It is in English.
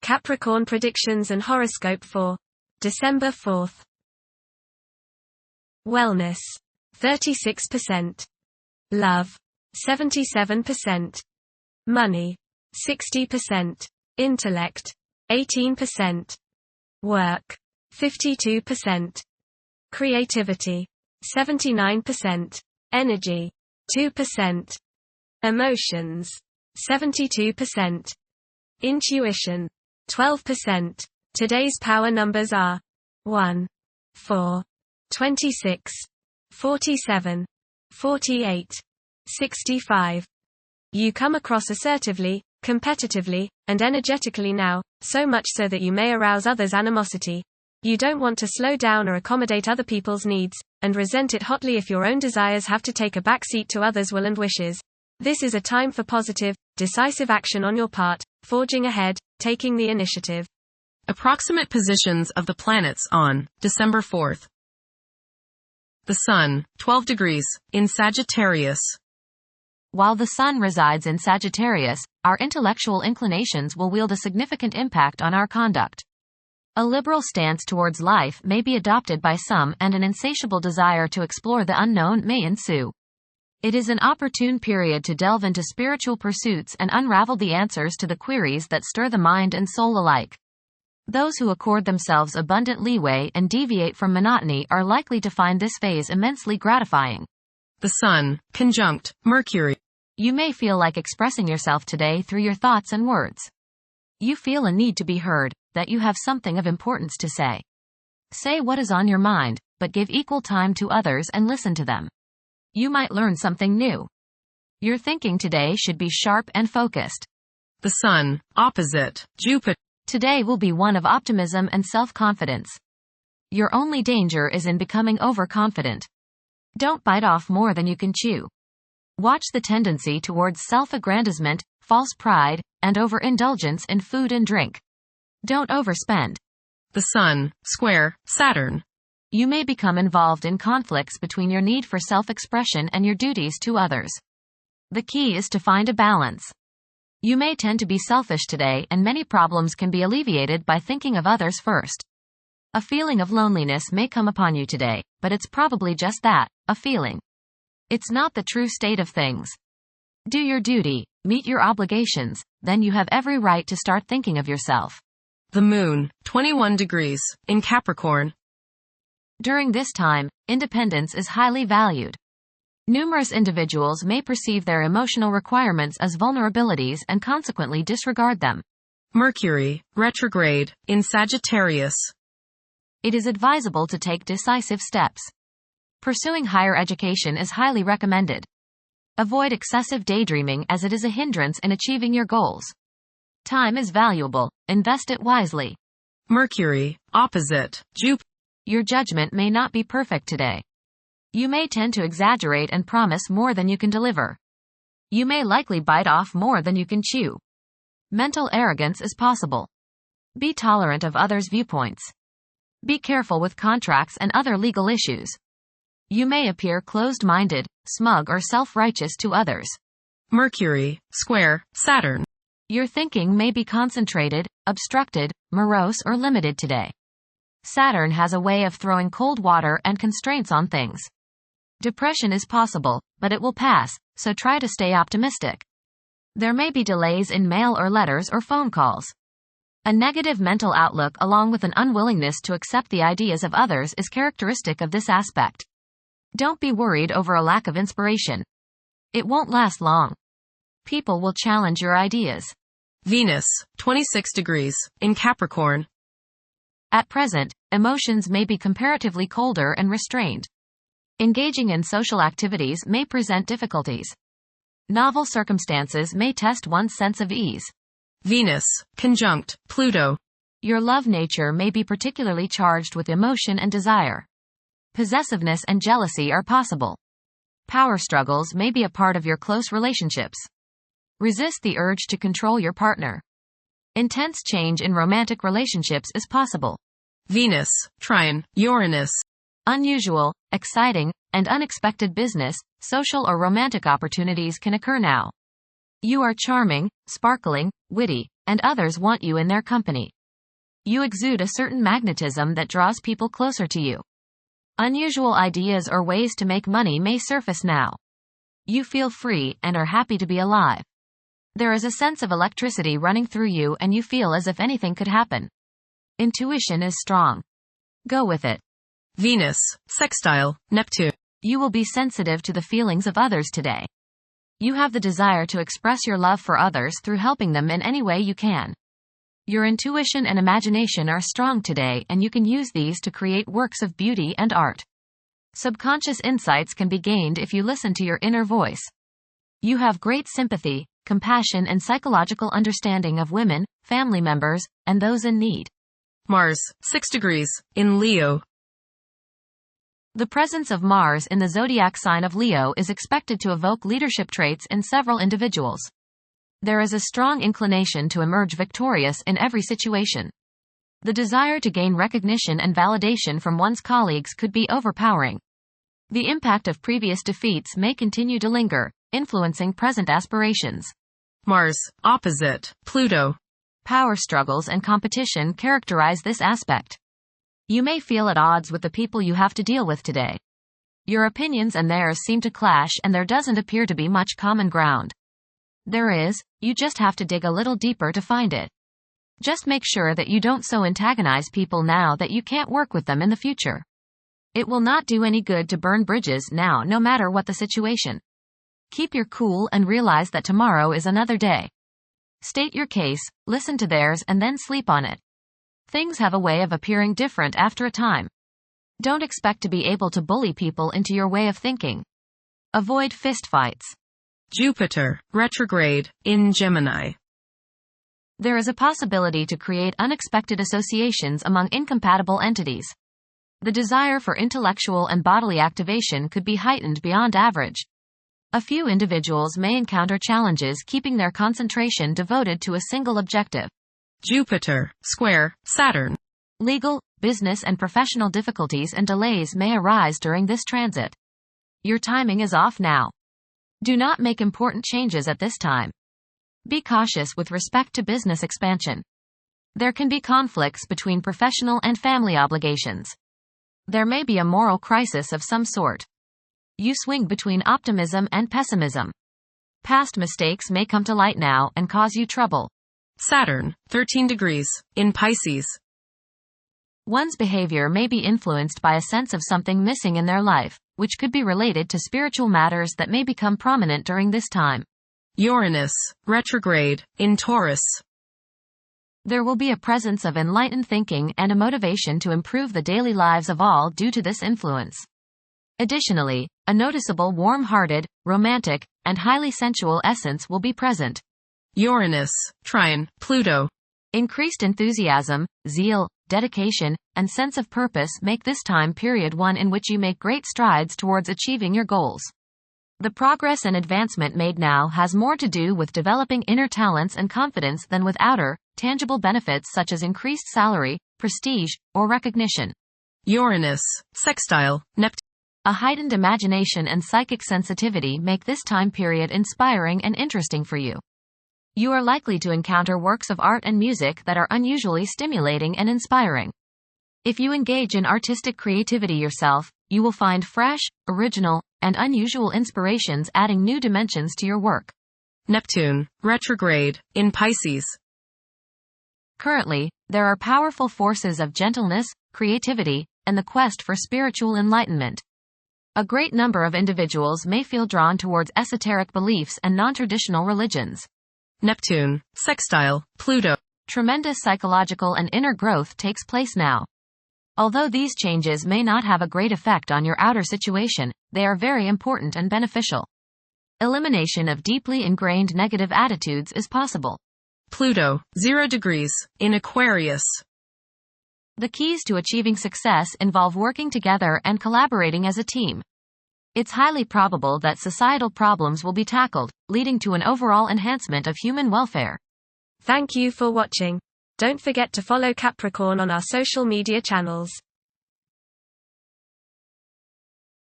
Capricorn predictions and horoscope for December 4th. Wellness, 36%. Love, 77%. Money, 60%. Intellect, 18%. Work, 52%. Creativity, 79%. Energy, 2%. Emotions, 72%. Intuition, 12%. Today's power numbers are 1, 4, 26, 47, 48, 65. You come across assertively, competitively, and energetically now, so much so that you may arouse others' animosity. You don't want to slow down or accommodate other people's needs, and resent it hotly if your own desires have to take a back seat to others' will and wishes. This is a time for positive, decisive action on your part, forging ahead, taking the initiative. Approximate positions of the planets on December 4th. The Sun, 12 degrees, in Sagittarius. While the Sun resides in Sagittarius, our intellectual inclinations will wield a significant impact on our conduct. A liberal stance towards life may be adopted by some, and an insatiable desire to explore the unknown may ensue. It is an opportune period to delve into spiritual pursuits and unravel the answers to the queries that stir the mind and soul alike. Those who accord themselves abundant leeway and deviate from monotony are likely to find this phase immensely gratifying. The Sun, conjunct Mercury. You may feel like expressing yourself today through your thoughts and words. You feel a need to be heard, that you have something of importance to say. Say what is on your mind, but give equal time to others and listen to them. You might learn something new. Your thinking today should be sharp and focused. The Sun, opposite Jupiter. Today will be one of optimism and self-confidence. Your only danger is in becoming overconfident. Don't bite off more than you can chew. Watch the tendency towards self-aggrandizement, false pride, and overindulgence in food and drink. Don't overspend. The Sun, square Saturn. You may become involved in conflicts between your need for self-expression and your duties to others. The key is to find a balance. You may tend to be selfish today, and many problems can be alleviated by thinking of others first. A feeling of loneliness may come upon you today, but it's probably just that, a feeling. It's not the true state of things. Do your duty, meet your obligations, then you have every right to start thinking of yourself. The Moon, 21 degrees, in Capricorn. During this time, independence is highly valued. Numerous individuals may perceive their emotional requirements as vulnerabilities and consequently disregard them. Mercury, retrograde, in Sagittarius. It is advisable to take decisive steps. Pursuing higher education is highly recommended. Avoid excessive daydreaming as it is a hindrance in achieving your goals. Time is valuable, invest it wisely. Mercury, opposite Jupiter. Your judgment may not be perfect today. You may tend to exaggerate and promise more than you can deliver. You may likely bite off more than you can chew. Mental arrogance is possible. Be tolerant of others' viewpoints. Be careful with contracts and other legal issues. You may appear closed-minded, smug or self-righteous to others. Mercury, square Saturn. Your thinking may be concentrated, obstructed, morose or limited today. Saturn has a way of throwing cold water and constraints on things. Depression is possible, but it will pass, so try to stay optimistic. There may be delays in mail or letters or phone calls. A negative mental outlook along with an unwillingness to accept the ideas of others is characteristic of this aspect. Don't be worried over a lack of inspiration. It won't last long. People will challenge your ideas. Venus, 26 degrees, in Capricorn. At present, emotions may be comparatively colder and restrained. Engaging in social activities may present difficulties. Novel circumstances may test one's sense of ease. Venus, conjunct Pluto. Your love nature may be particularly charged with emotion and desire. Possessiveness and jealousy are possible. Power struggles may be a part of your close relationships. Resist the urge to control your partner. Intense change in romantic relationships is possible. Venus, trine Uranus. Unusual, exciting, and unexpected business, social or romantic opportunities can occur now. You are charming, sparkling, witty, and others want you in their company. You exude a certain magnetism that draws people closer to you. Unusual ideas or ways to make money may surface now. You feel free and are happy to be alive. There is a sense of electricity running through you and you feel as if anything could happen. Intuition is strong. Go with it. Venus, sextile, Neptune. You will be sensitive to the feelings of others today. You have the desire to express your love for others through helping them in any way you can. Your intuition and imagination are strong today and you can use these to create works of beauty and art. Subconscious insights can be gained if you listen to your inner voice. You have great sympathy, compassion and psychological understanding of women, family members, and those in need. Mars, 6 degrees, in Leo. The presence of Mars in the zodiac sign of Leo is expected to evoke leadership traits in several individuals. There is a strong inclination to emerge victorious in every situation. The desire to gain recognition and validation from one's colleagues could be overpowering. The impact of previous defeats may continue to linger, influencing present aspirations. Mars, opposite, Pluto. Power struggles and competition characterize this aspect. You may feel at odds with the people you have to deal with today. Your opinions and theirs seem to clash and there doesn't appear to be much common ground. There is, you just have to dig a little deeper to find it. Just make sure that you don't so antagonize people now that you can't work with them in the future. It will not do any good to burn bridges now, no matter what the situation. Keep your cool and realize that tomorrow is another day. State your case, listen to theirs and then sleep on it. Things have a way of appearing different after a time. Don't expect to be able to bully people into your way of thinking. Avoid fistfights. Jupiter, retrograde, in Gemini. There is a possibility to create unexpected associations among incompatible entities. The desire for intellectual and bodily activation could be heightened beyond average. A few individuals may encounter challenges keeping their concentration devoted to a single objective. Jupiter, square, Saturn. Legal, business and professional difficulties and delays may arise during this transit. Your timing is off now. Do not make important changes at this time. Be cautious with respect to business expansion. There can be conflicts between professional and family obligations. There may be a moral crisis of some sort. You swing between optimism and pessimism. Past mistakes may come to light now and cause you trouble. Saturn, 13 degrees, in Pisces. One's behavior may be influenced by a sense of something missing in their life, which could be related to spiritual matters that may become prominent during this time. Uranus, retrograde, in Taurus. There will be a presence of enlightened thinking and a motivation to improve the daily lives of all due to this influence. Additionally, a noticeable warm-hearted, romantic, and highly sensual essence will be present. Uranus, trine, Pluto. Increased enthusiasm, zeal, dedication, and sense of purpose make this time period one in which you make great strides towards achieving your goals. The progress and advancement made now has more to do with developing inner talents and confidence than with outer, tangible benefits such as increased salary, prestige, or recognition. Uranus, sextile, Neptune. A heightened imagination and psychic sensitivity make this time period inspiring and interesting for you. You are likely to encounter works of art and music that are unusually stimulating and inspiring. If you engage in artistic creativity yourself, you will find fresh, original, and unusual inspirations adding new dimensions to your work. Neptune, retrograde, in Pisces. Currently, there are powerful forces of gentleness, creativity, and the quest for spiritual enlightenment. A great number of individuals may feel drawn towards esoteric beliefs and non-traditional religions. Neptune, sextile, Pluto. Tremendous psychological and inner growth takes place now. Although these changes may not have a great effect on your outer situation, they are very important and beneficial. Elimination of deeply ingrained negative attitudes is possible. Pluto, 0 degrees, in Aquarius. The keys to achieving success involve working together and collaborating as a team. It's highly probable that societal problems will be tackled, leading to an overall enhancement of human welfare. Thank you for watching. Don't forget to follow Capricorn on our social media channels.